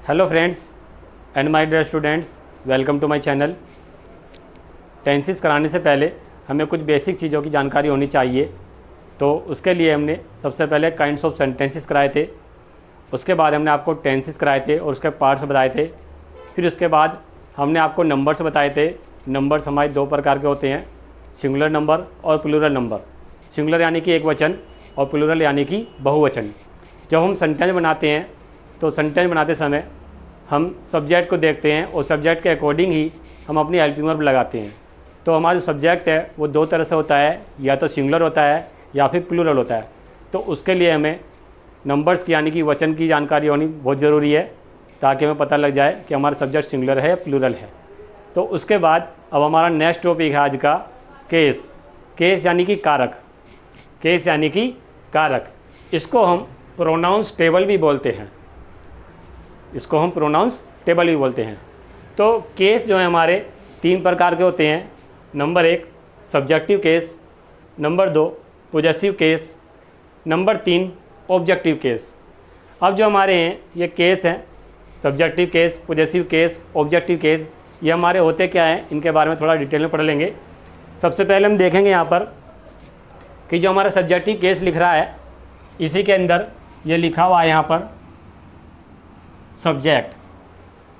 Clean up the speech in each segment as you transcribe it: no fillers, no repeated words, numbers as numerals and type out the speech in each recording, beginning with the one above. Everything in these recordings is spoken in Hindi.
Hello friends and my dear students, welcome to my channel. Tenses कराने से पहले हमें कुछ बेसिक चीज़ों की जानकारी होनी चाहिए। तो उसके लिए हमने सबसे पहले काइंड्स ऑफ सेंटेंसेस कराए थे, उसके बाद हमने आपको टेंसेस कराए थे और उसके पार्ट्स बताए थे। फिर उसके बाद हमने आपको नंबर्स बताए थे। नंबर्स हमारे दो प्रकार के होते हैं, सिंगुलर नंबर और प्लूरल नंबर। सिंगुलर यानी कि एक वचन और प्लूरल यानी कि बहुवचन। जब हम सेंटेंस बनाते हैं तो सेंटेंस बनाते समय हम सब्जेक्ट को देखते हैं और सब्जेक्ट के अकॉर्डिंग ही हम अपनी हेल्पिंग वर्ब लगाते हैं। तो हमारा जो सब्जेक्ट है वो दो तरह से होता है, या तो सिंगुलर होता है या फिर प्लूरल होता है। तो उसके लिए हमें नंबर्स की यानी कि वचन की जानकारी होनी बहुत ज़रूरी है, ताकि हमें पता लग जाए कि हमारा सब्जेक्ट सिंगुलर है या प्लूरल है। तो उसके बाद अब हमारा नेक्स्ट टॉपिक है आज का केस। केस यानी कि कारक। केस यानी कि कारक, इसको हम प्रोनाउंस टेबल भी बोलते हैं। इसको हम प्रोनाउंस टेबल भी बोलते हैं। तो केस जो है हमारे तीन प्रकार के होते हैं। नंबर एक सब्जेक्टिव केस, नंबर दो पॉजेसिव केस, नंबर तीन ऑब्जेक्टिव केस। अब जो हमारे हैं ये केस हैं, subjective case, possessive case, objective case, ये हमारे होते क्या हैं, इनके बारे में थोड़ा डिटेल में पढ़ लेंगे। सबसे पहले हम देखेंगे यहाँ पर कि जो हमारा सब्जेक्टिव केस लिख रहा है, इसी के अंदर ये लिखा हुआ है यहाँ पर सब्जेक्ट,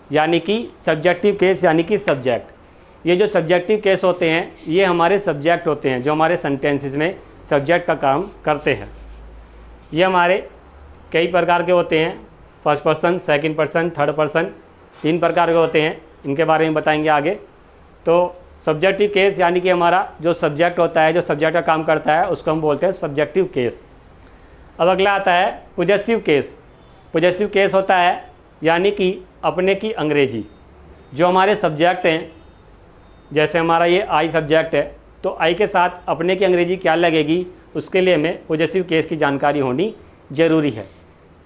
यानी कि सब्जेक्टिव केस यानी कि सब्जेक्ट। ये जो सब्जेक्टिव केस होते हैं ये हमारे सब्जेक्ट होते हैं जो हमारे सेंटेंसेस में सब्जेक्ट का काम करते हैं। ये हमारे कई प्रकार के होते हैं, first person, second person, third person, तीन प्रकार के होते हैं। इनके बारे में बताएंगे आगे। तो सब्जेक्टिव केस यानी कि हमारा जो सब्जेक्ट होता है, जो सब्जेक्ट का काम करता है, उसको हम बोलते हैं सब्जेक्टिव केस। अब अगला आता है पॉजेसिव केस। पॉजेसिव केस होता है यानी कि अपने की अंग्रेजी। जो हमारे सब्जेक्ट हैं, जैसे हमारा ये आई सब्जेक्ट है, तो आई के साथ अपने की अंग्रेजी क्या लगेगी, उसके लिए हमें पॉजेसिव केस की जानकारी होनी ज़रूरी है।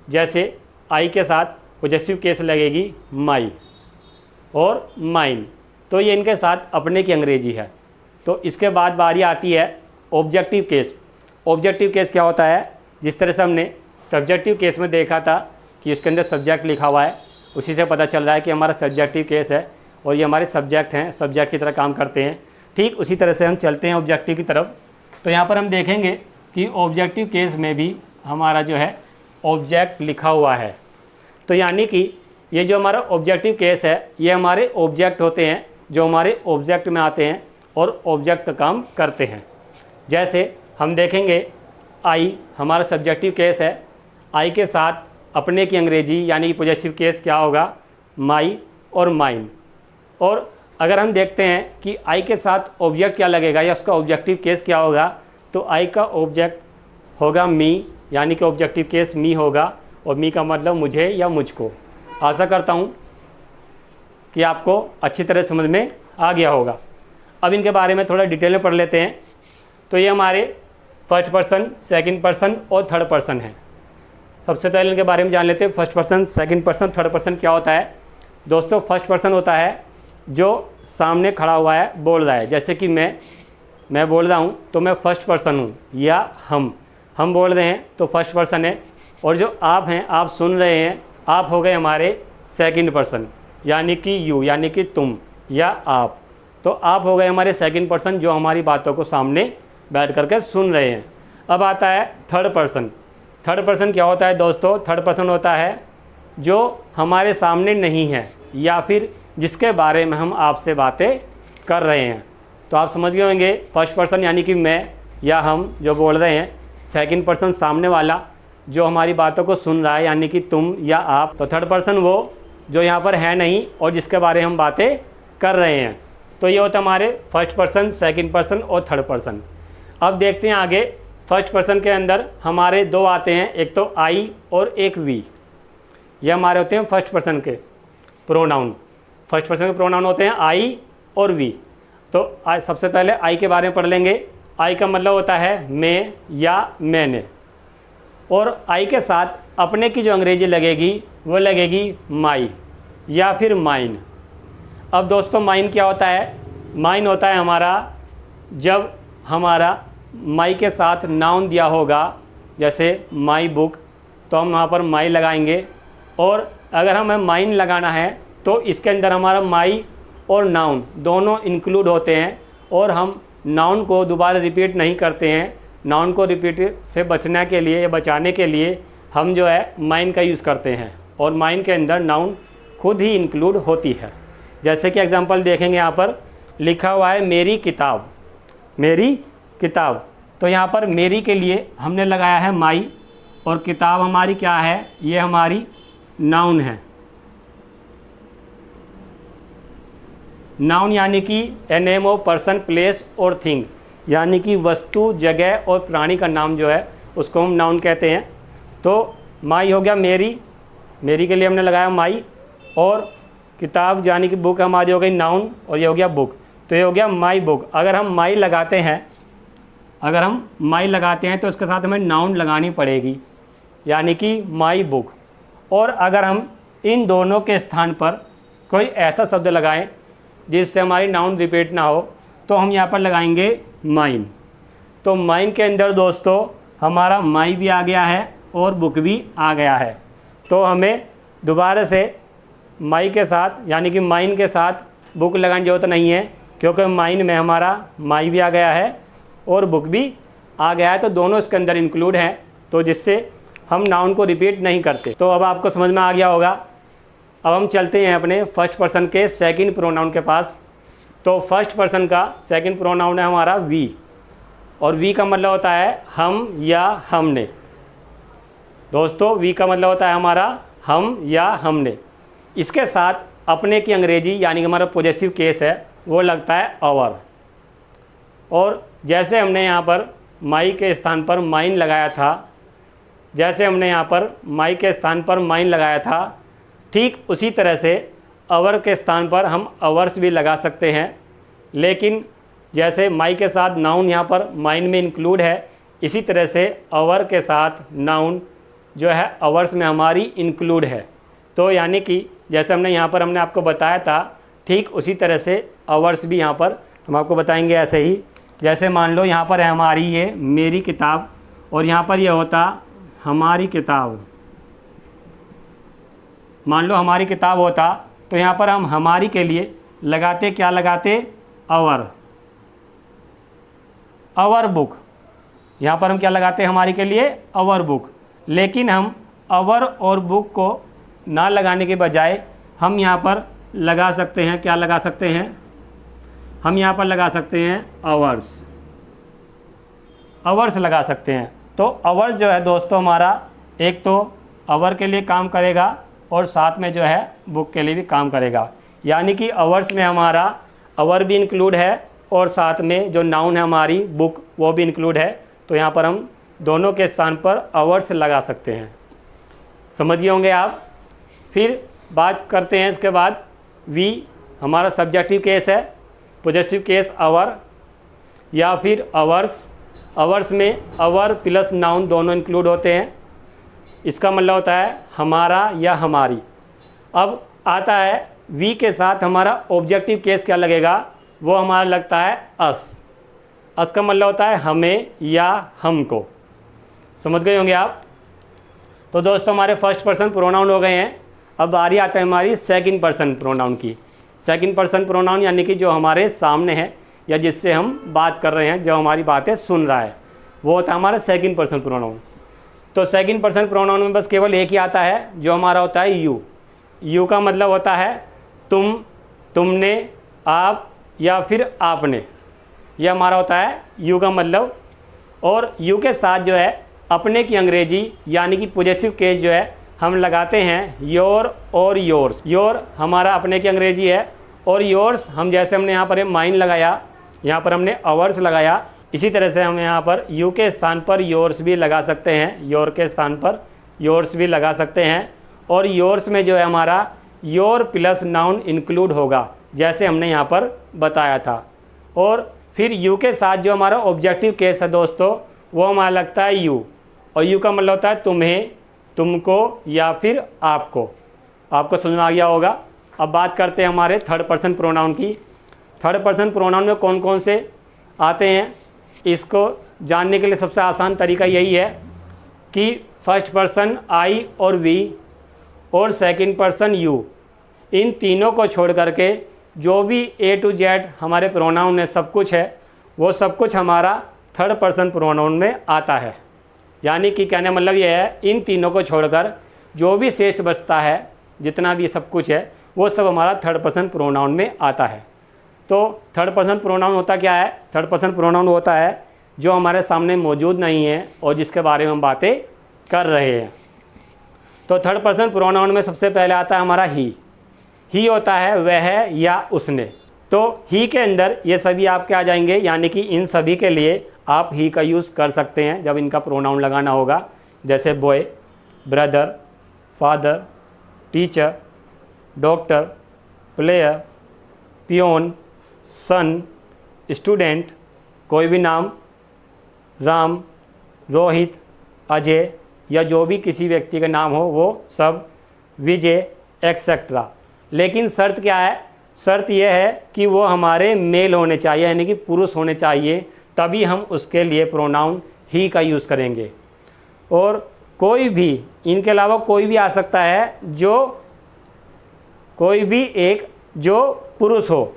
जैसे आई के साथ पॉजेसिव केस लगेगी माई और माइन, तो ये इनके साथ अपने की अंग्रेजी है। तो इसके बाद बारी आती है ऑब्जेक्टिव केस। ऑब्जेक्टिव केस क्या होता है, जिस तरह से हमने सब्जेक्टिव केस में देखा था कि उसके अंदर सब्जेक्ट लिखा हुआ है, उसी से पता चल रहा है कि हमारा सब्जेक्टिव केस है और ये हमारे सब्जेक्ट हैं, सब्जेक्ट की तरह काम करते हैं। ठीक उसी तरह से हम चलते हैं ऑब्जेक्टिव की तरफ। तो यहाँ पर हम देखेंगे कि ऑब्जेक्टिव केस में भी हमारा जो है ऑब्जेक्ट लिखा हुआ है। तो यानी कि ये जो हमारा ऑब्जेक्टिव केस है ये हमारे ऑब्जेक्ट होते हैं जो हमारे ऑब्जेक्ट में आते हैं और ऑब्जेक्ट का काम करते हैं। जैसे हम देखेंगे आई हमारा सब्जेक्टिव केस है, आई के साथ अपने की अंग्रेजी यानी कि पॉजेसिव केस क्या होगा, माई और माइन। और अगर हम देखते हैं कि आई के साथ ऑब्जेक्ट क्या लगेगा या उसका ऑब्जेक्टिव केस क्या होगा, तो आई का ऑब्जेक्ट होगा मी, यानी कि ऑब्जेक्टिव केस मी होगा, और मी का मतलब मुझे या मुझको। आशा करता हूँ कि आपको अच्छी तरह समझ में आ गया होगा। अब इनके बारे में थोड़ा डिटेल में पढ़ लेते हैं। तो ये हमारे फर्स्ट पर्सन, सेकंड पर्सन और थर्ड पर्सन है। सबसे पहले इनके बारे में जान लेते हैं। First person, second person, third person क्या होता है। दोस्तों फर्स्ट पर्सन होता है जो सामने खड़ा हुआ है, बोल रहा है। जैसे कि मैं बोल रहा हूँ तो मैं फर्स्ट पर्सन हूँ, या हम बोल रहे हैं तो फर्स्ट पर्सन है। और जो आप हैं, आप सुन रहे हैं, आप हो गए हमारे सेकंड पर्सन, यानी कि यू यानी कि तुम या आप। तो आप हो गए हमारे सेकंड पर्सन जो हमारी बातों को सामने बैठ करके सुन रहे हैं। अब आता है थर्ड पर्सन। थर्ड पर्सन क्या होता है दोस्तों, थर्ड पर्सन होता है जो हमारे सामने नहीं है या फिर जिसके बारे में हम आपसे बातें कर रहे हैं। तो आप समझ गए होंगे, फर्स्ट पर्सन यानी कि मैं या हम जो बोल रहे हैं, सेकंड पर्सन सामने वाला जो हमारी बातों को सुन रहा है यानी कि तुम या आप। तो थर्ड पर्सन वो जो यहाँ पर है नहीं और जिसके बारे में हम बातें कर रहे हैं। तो ये होता है हमारे फर्स्ट पर्सन, सेकंड पर्सन और थर्ड पर्सन। अब देखते हैं आगे। फर्स्ट पर्सन के अंदर हमारे दो आते हैं, एक तो आई और एक वी। ये हमारे होते हैं फर्स्ट पर्सन के प्रोनाउन। फर्स्ट पर्सन के प्रोनाउन होते हैं आई और वी। तो सबसे पहले आई के बारे में पढ़ लेंगे। आई का मतलब होता है मैं या मैंने, और आई के साथ अपने की जो अंग्रेजी लगेगी वो लगेगी माई या फिर माइन। अब दोस्तों माइन क्या होता है, माइन होता है हमारा जब हमारा माई के साथ नाउन दिया होगा, जैसे माई बुक, तो हम वहाँ पर माई लगाएंगे और अगर हमें माइन लगाना है तो इसके अंदर हमारा माई और नाउन दोनों इंक्लूड होते हैं, और हम नाउन को दोबारा रिपीट नहीं करते हैं। नाउन को रिपीट से बचने के लिए या बचाने के लिए हम जो है माइन का यूज़ करते हैं, और माइन के अंदर नाउन खुद ही इंक्लूड होती है। जैसे कि एग्जांपल देखेंगे, यहाँ पर लिखा हुआ है मेरी किताब, मेरी किताब। तो यहाँ पर मेरी के लिए हमने लगाया है माई, और किताब हमारी क्या है, ये हमारी नाउन है। नाउन यानी कि a name of person, place और थिंग, यानी कि वस्तु, जगह और प्राणी का नाम जो है उसको हम नाउन कहते हैं। तो माई हो गया मेरी, मेरी के लिए हमने लगाया माई, और किताब यानी कि बुक हमारी हो गई नाउन, और ये हो गया बुक। तो ये हो गया माई बुक। अगर हम माई लगाते हैं, अगर हम माई लगाते हैं तो उसके साथ हमें नाउन लगानी पड़ेगी, यानी कि माई बुक। और अगर हम इन दोनों के स्थान पर कोई ऐसा शब्द लगाएं जिससे हमारी नाउन रिपीट ना हो, तो हम यहाँ पर लगाएंगे माइन। तो माइन के अंदर दोस्तों हमारा माई भी आ गया है और बुक भी आ गया है। तो हमें दोबारा से माई के साथ यानी कि माइन के साथ बुक लगाने की ज़रूरत नहीं है, क्योंकि माइन में हमारा माई भी आ गया है और बुक भी आ गया है, तो दोनों इसके अंदर इंक्लूड हैं, तो जिससे हम नाउन को रिपीट नहीं करते। तो अब आपको समझ में आ गया होगा। अब हम चलते हैं अपने फर्स्ट पर्सन के सेकंड प्रोनाउन के पास। तो फर्स्ट पर्सन का सेकंड प्रोनाउन है हमारा वी, और वी का मतलब होता है हम या हमने। दोस्तों वी का मतलब होता है हमारा हम या हमने। इसके साथ अपने की अंग्रेजी यानी कि हमारा पॉजेसिव केस है वो लगता है आवर। और जैसे हमने यहाँ पर माई के स्थान पर माइन लगाया था, जैसे हमने यहाँ पर माई के स्थान पर माइन लगाया था, ठीक उसी तरह से अवर के स्थान पर हम अवर्स भी लगा सकते हैं। लेकिन जैसे माई के साथ नाउन यहाँ पर माइन में इंक्लूड है, इसी तरह से अवर के साथ नाउन जो है अवर्स में हमारी इंक्लूड है। तो यानी कि जैसे हमने यहाँ पर हमने आपको बताया था, ठीक उसी तरह से अवर्स भी यहाँ पर हम आपको बताएंगे ऐसे ही। जैसे मान लो यहाँ पर है हमारी ये मेरी किताब, और यहाँ पर ये होता हमारी किताब। मान लो हमारी किताब होता, तो यहाँ पर हम हमारी के लिए लगाते क्या लगाते, अवर, अवर बुक। यहाँ पर हम क्या लगाते हमारी के लिए, अवर बुक। लेकिन हम अवर और बुक को ना लगाने के बजाय हम यहाँ पर लगा सकते हैं, क्या लगा सकते हैं, हम यहाँ पर लगा सकते हैं अवर्स, अवर्स लगा सकते हैं। तो अवर्स जो है दोस्तों हमारा एक तो अवर के लिए काम करेगा और साथ में जो है बुक के लिए भी काम करेगा। यानी कि अवर्स में हमारा अवर भी इंक्लूड है और साथ में जो नाउन है हमारी बुक वो भी इंक्लूड है। तो यहाँ पर हम दोनों के स्थान पर अवर्स लगा सकते हैं। समझ गए होंगे आप। फिर बात करते हैं इसके बाद वी हमारा सब्जेक्टिव केस है, पॉजेसिव केस अवर या फिर अवर्स। अवर्स में अवर प्लस नाउन दोनों इंक्लूड होते हैं। इसका मतलब होता है हमारा या हमारी। अब आता है वी के साथ हमारा ऑब्जेक्टिव केस क्या लगेगा, वो हमारा लगता है अस। अस का मतलब होता है हमें या हमको। समझ गए होंगे आप। तो दोस्तों हमारे फर्स्ट पर्सन प्रोनाउन हो गए हैं। अब बारी आता है हमारी सेकंड पर्सन प्रोनाउन की। सेकंड पर्सन प्रोनाउन यानी कि जो हमारे सामने है या जिससे हम बात कर रहे हैं, जो हमारी बातें सुन रहा है, वो होता है हमारा सेकंड पर्सन प्रोनाउन। तो सेकंड पर्सन प्रोनाउन में बस केवल एक ही आता है जो हमारा होता है यू। यू का मतलब होता है तुम, तुमने, आप या फिर आपने। यह हमारा होता है यू का मतलब। और यू के साथ जो है अपने की अंग्रेजी यानी कि पॉजेसिव केस जो है हम लगाते हैं योर और योर्स। योर हमारा अपने की अंग्रेजी है और योर्स हम जैसे हमने यहाँ पर माइन लगाया, यहाँ पर हमने अवर्स लगाया, इसी तरह से हम यहाँ पर यू के स्थान पर योर्स भी लगा सकते हैं, योर के स्थान पर योर्स भी लगा सकते हैं। और योर्स में जो है हमारा योर प्लस नाउन इंक्लूड होगा जैसे हमने यहाँ पर बताया था। और फिर यू के साथ जो हमारा ऑब्जेक्टिव केस है दोस्तों, वो हमारा लगता है यू। और यू का मतलब होता है तुम्हें, तुमको या फिर आपको। आपको समझ में आ गया होगा। अब बात करते हैं हमारे थर्ड पर्सन प्रोनाउन की। थर्ड पर्सन प्रोनाउन में कौन कौन से आते हैं, इसको जानने के लिए सबसे आसान तरीका यही है कि फर्स्ट पर्सन आई और वी और सेकंड पर्सन यू, इन तीनों को छोड़ करके जो भी A to Z हमारे प्रोनाउन में सब कुछ है वो सब कुछ हमारा थर्ड पर्सन प्रोनाउन में आता है। यानी कि कहने मतलब ये है, इन तीनों को छोड़कर जो भी शेष बचता है, जितना भी सब कुछ है, वो सब हमारा थर्ड पर्सन प्रोनाउन में आता है। तो थर्ड पर्सन प्रोनाउन होता क्या है? थर्ड पर्सन प्रोनाउन होता है जो हमारे सामने मौजूद नहीं है और जिसके बारे में हम बातें कर रहे हैं। तो थर्ड पर्सन प्रोनाउन में सबसे पहले आता है हमारा ही होता है वह या उसने। तो ही के अंदर ये सभी आपके आ जाएंगे, यानी कि इन सभी के लिए आप ही का यूज़ कर सकते हैं जब इनका प्रोनाउन लगाना होगा, जैसे boy, brother, father, teacher, doctor, player, peon, son, student, कोई भी नाम, राम, रोहित, अजय या जो भी किसी व्यक्ति का नाम हो वो सब, विजय एक्सेट्रा। लेकिन शर्त क्या है? शर्त यह है कि वो हमारे मेल होने चाहिए, यानी कि पुरुष होने चाहिए, तभी हम उसके लिए प्रोनाउन ही का यूज़ करेंगे। और कोई भी, इनके अलावा कोई भी आ सकता है, कोई भी एक जो पुरुष हो,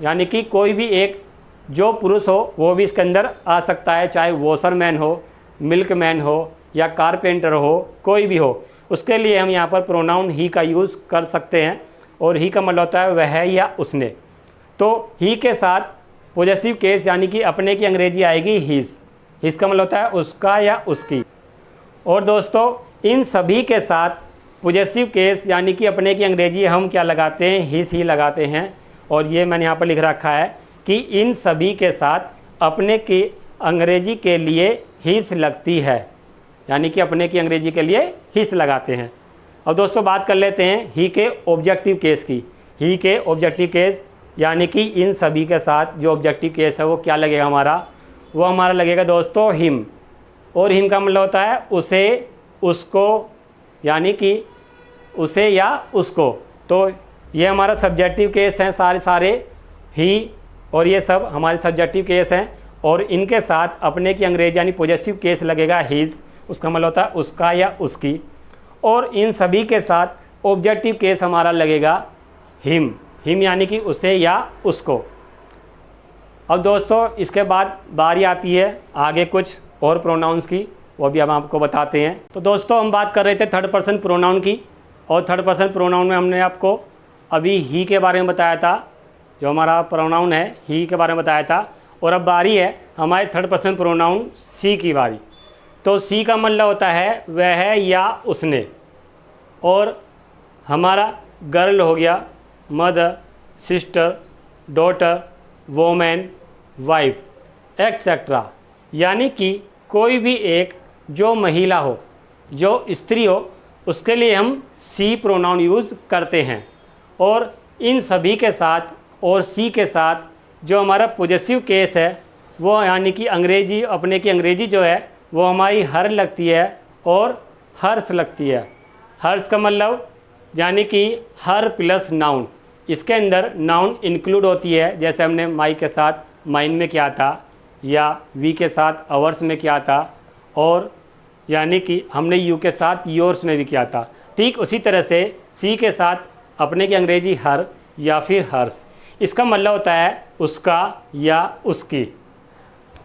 यानी कि कोई भी एक जो पुरुष हो वो भी इसके अंदर आ सकता है, चाहे वॉशरमैन हो, मिल्कमैन हो या कारपेंटर हो, कोई भी हो, उसके लिए हम यहाँ पर प्रोनाउन ही का यूज़ कर सकते हैं। और ही का मतलब होता है वह या उसने। तो ही के साथ पॉजेसिव केस यानी कि अपने की अंग्रेजी आएगी हिज का मतलब होता है उसका या उसकी। और दोस्तों इन सभी के साथ पॉजेसिव केस यानी कि अपने की अंग्रेजी हम क्या लगाते हैं? हिज ही लगाते हैं। और ये मैंने यहाँ पर लिख रखा है कि इन सभी के साथ अपने की अंग्रेजी के लिए हिज लगती है, यानी कि अपने की अंग्रेजी के लिए हिज लगाते हैं। अब दोस्तों बात कर लेते हैं ही के ऑब्जेक्टिव केस की। ही के ऑब्जेक्टिव केस यानी कि इन सभी के साथ जो ऑब्जेक्टिव केस है वो क्या लगेगा हमारा? वो हमारा लगेगा दोस्तों हिम। और हिम का मतलब होता है उसे, उसको, यानी कि उसे या उसको। तो ये हमारा सब्जेक्टिव केस हैं सारे ही, और ये सब हमारे सब्जेक्टिव केस हैं। और इनके साथ अपने की अंग्रेजी यानी पॉजेसिव केस लगेगा हिज, उसका मतलब होता है उसका या उसकी। और इन सभी के साथ ऑब्जेक्टिव केस हमारा लगेगा हिम यानी कि उसे या उसको। अब दोस्तों इसके बाद बारी आती है आगे कुछ और प्रोनाउंस की, वो भी हम आपको बताते हैं। तो दोस्तों हम बात कर रहे थे थर्ड पर्सन प्रोनाउन की, और थर्ड पर्सन प्रोनाउन में हमने आपको अभी ही के बारे में बताया था, जो हमारा प्रोनाउन है ही के बारे में बताया था। और अब बारी है हमारे थर्ड पर्सन प्रोनाउन सी की बारी। तो सी का मतलब होता है वह या उसने। और हमारा गर्ल हो गया, mother, sister, daughter, women, wife etcetera, यानी कि कोई भी एक जो महिला हो, जो स्त्री हो, उसके लिए हम सी प्रोनाउन यूज़ करते हैं। और इन सभी के साथ और सी के साथ जो हमारा पॉजेसिव केस है वो यानी कि अंग्रेजी, अपने की अंग्रेजी जो है वो हमारी हर लगती है और हर्ष लगती है। हर्ष का मतलब यानी कि हर प्लस नाउन, इसके अंदर नाउन इंक्लूड होती है, जैसे हमने माई के साथ माइन में किया था, या वी के साथ अवर्स में किया था, और यानी कि हमने यू के साथ योर्स में भी किया था। ठीक उसी तरह से सी के साथ अपने की अंग्रेजी हर या फिर हर्ष, इसका मतलब होता है उसका या उसकी।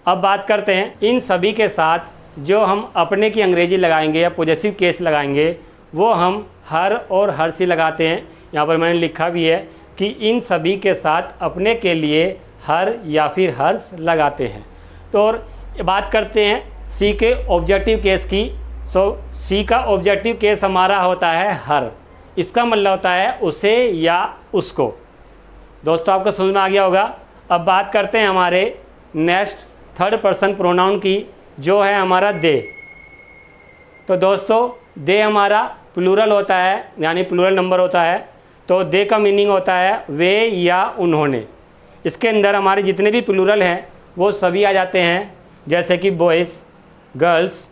अब बात करते हैं इन सभी के साथ जो हम अपने की अंग्रेजी लगाएंगे या पॉजेसिव केस लगाएंगे वो हम हर और हर से लगाते हैं। यहाँ पर मैंने लिखा भी है कि इन सभी के साथ अपने के लिए हर या फिर हर्ष लगाते हैं। तो और बात करते हैं सी के ऑब्जेक्टिव केस की। सी का ऑब्जेक्टिव केस हमारा होता है हर, इसका मतलब होता है उसे या उसको। दोस्तों आपको समझ में आ गया होगा। अब बात करते हैं हमारे नेक्स्ट थर्ड पर्सन प्रोनाउन की, जो है हमारा दे। तो दोस्तों दे हमारा प्लूरल होता है, यानी प्लूरल नंबर होता है। तो दे का मीनिंग होता है वे या उन्होंने। इसके अंदर हमारे जितने भी प्लूरल हैं वो सभी आ जाते हैं, जैसे कि boys, girls,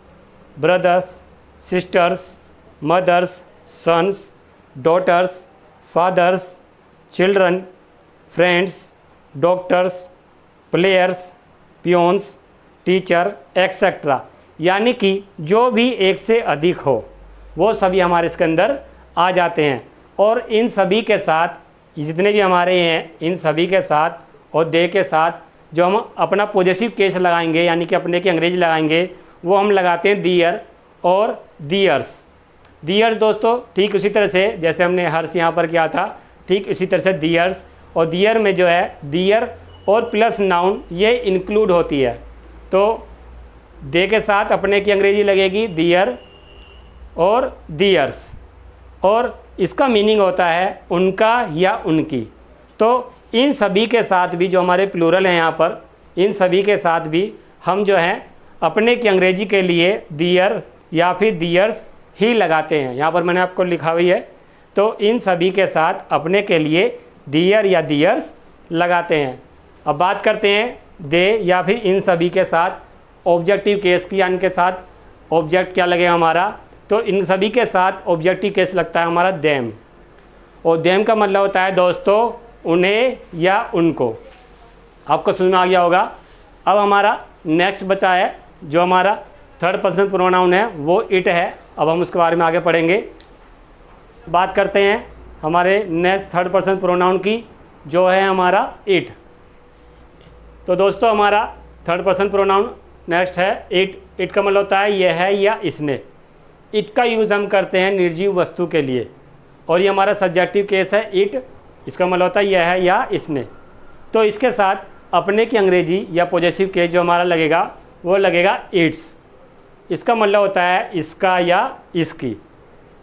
brothers, sisters, mothers, sons, daughters, fathers, children, friends, doctors, players, peons, teacher etcetera, यानी कि जो भी एक से अधिक हो वो सभी हमारे इसके अंदर आ जाते हैं। और इन सभी के साथ जितने भी हमारे हैं, इन सभी के साथ और दे के साथ जो हम अपना पॉजिटिव केस लगाएंगे यानी कि अपने की अंग्रेजी लगाएंगे, वो हम लगाते हैं दियर और दियर्स। दियर्स दोस्तों ठीक उसी तरह से जैसे हमने हर्ष यहाँ पर किया था, ठीक इसी तरह से दियर्स। और दियर में जो है दियर और प्लस नाउन ये इंक्लूड होती है। तो दे के साथ अपने की अंग्रेजी लगेगी दियर और दियर्स, और इसका मीनिंग होता है उनका या उनकी। तो इन सभी के साथ भी जो हमारे प्लूरल हैं यहाँ पर, इन सभी के साथ भी हम जो हैं अपने की अंग्रेजी के लिए दियर या फिर दियर्स ही लगाते हैं। यहाँ पर मैंने आपको लिखा हुई है। तो इन सभी के साथ अपने के लिए दियर या दियर्स लगाते हैं। अब बात करते हैं दे या फिर इन सभी के साथ ऑब्जेक्टिव केस की, यानी के साथ ऑब्जेक्ट क्या लगेगा हमारा, तो इन सभी के साथ ऑब्जेक्टिव केस लगता है हमारा देम। और देम का मतलब होता है दोस्तों उन्हें या उनको। आपको समझ में आ गया होगा। अब हमारा नेक्स्ट बचा है जो हमारा थर्ड पर्सन प्रोनाउन है, वो इट है। अब हम उसके बारे में आगे पढ़ेंगे। बात करते हैं हमारे नेक्स्ट थर्ड पर्सन प्रोनाउन की, जो है हमारा इट। तो दोस्तों हमारा थर्ड पर्सन प्रोनाउन नेक्स्ट है इट। इट का मतलब होता है यह है या इसने। इट का यूज़ हम करते हैं निर्जीव वस्तु के लिए, और ये हमारा सब्जेक्टिव केस है इट। इसका मतलब होता है यह है या इसने। तो इसके साथ अपने की अंग्रेजी या पॉजिटिव केस जो हमारा लगेगा वो लगेगा इट्स। इसका मतलब होता है इसका या इसकी।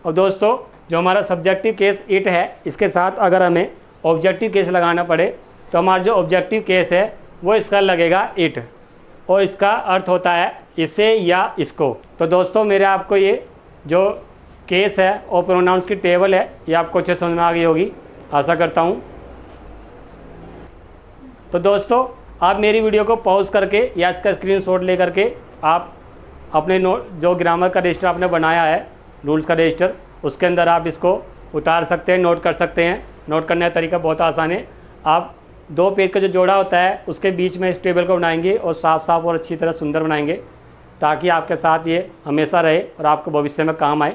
और दोस्तों जो हमारा सब्जेक्टिव केस इट है, इसके साथ अगर हमें ऑब्जेक्टिव केस लगाना पड़े तो हमारा जो ऑब्जेक्टिव केस है वो इसका लगेगा इट, और इसका अर्थ होता है इसे या इसको। तो दोस्तों मेरे आपको ये जो केस है और प्रोनाउंस की टेबल है ये आपको अच्छे समझ में आ गई होगी, आशा करता हूँ। तो दोस्तों आप मेरी वीडियो को पॉज करके या इसका स्क्रीनशॉट ले करके आप अपने जो ग्रामर का रजिस्टर आपने बनाया है, रूल्स का रजिस्टर, उसके अंदर आप इसको उतार सकते हैं, नोट कर सकते हैं। नोट करने का तरीका बहुत आसान है। आप 2 पेज का जो जोड़ा होता है उसके बीच में इस टेबल को बनाएंगे और साफ साफ और अच्छी तरह सुंदर बनाएंगे, ताकि आपके साथ ये हमेशा रहे और आपको भविष्य में काम आए।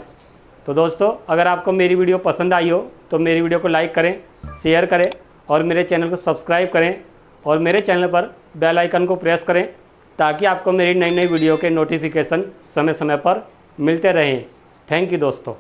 तो दोस्तों अगर आपको मेरी वीडियो पसंद आई हो तो मेरी वीडियो को लाइक करें, शेयर करें और मेरे चैनल को सब्सक्राइब करें, और मेरे चैनल पर बेल आइकन को प्रेस करें, ताकि आपको मेरी नई वीडियो के नोटिफिकेशन समय समय पर मिलते रहें। थैंक यू दोस्तों।